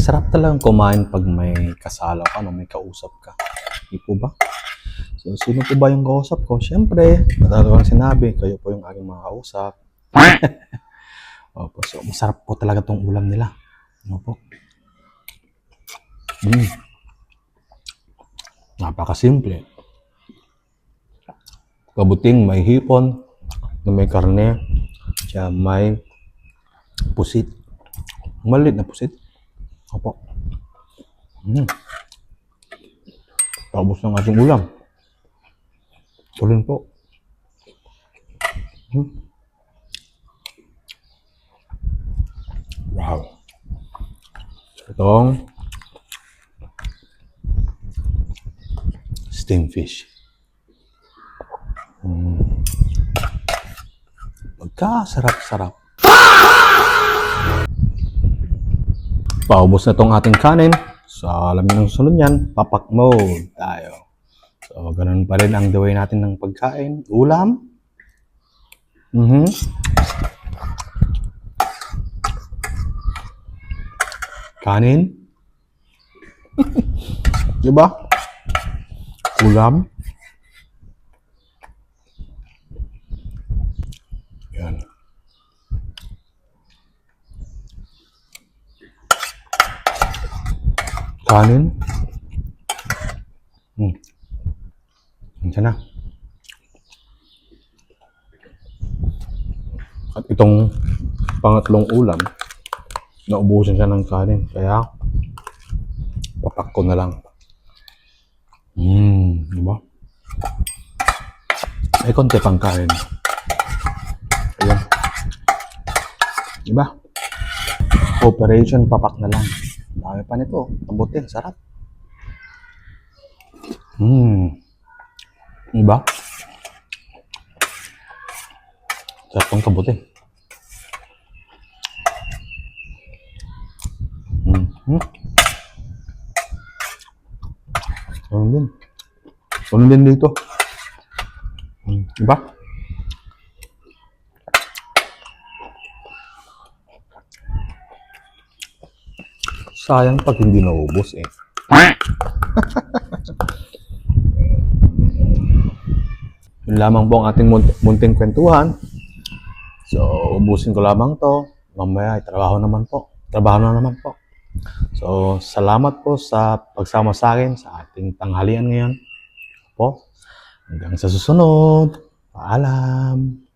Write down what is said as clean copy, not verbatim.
Masarap talagang kumain pag may kasalo ka, no? May kausap ka. Di po ba? So, sino po ba yung kausap ko? Siyempre, matagal kong sinabi, kayo po yung aking mga kausap. Opo, so masarap po talaga tong ulam nila. Ano po? Napakasimple. Kabuting may hipon, na may karne, siya may pusit. Maliit na pusit. Opo. Tapos ng ating ulam. Tuloy po. Wow. Itong steamed fish. Magkasarap-sarap. Paubos na tong ating kanin. So, alam niyo ng sunod yan, papak mode tayo. So, ganun pa rin ang the way natin ng pagkain. Ulam. Kanin. Diba? Ulam. Yan. Kanin. Yan na. At itong pangatlong ulam, naubusan siya ng kanin. Kaya, papak ko na lang. Diba? May konti pang kanin. Ayan. Diba? Operation papak na lang. Dami pa nito. Kabuti, sarap. Diba? Sarap tong kabuti. Ganun din dito. Diba? Sayang pag hindi naubos eh. Yun lamang po ang ating munting kwentuhan. So, ubusin ko lamang to. Mamaya, trabaho na naman po. So, salamat po sa pagsama sa akin sa ating tanghalian ngayon. Po, hanggang sa susunod. Paalam.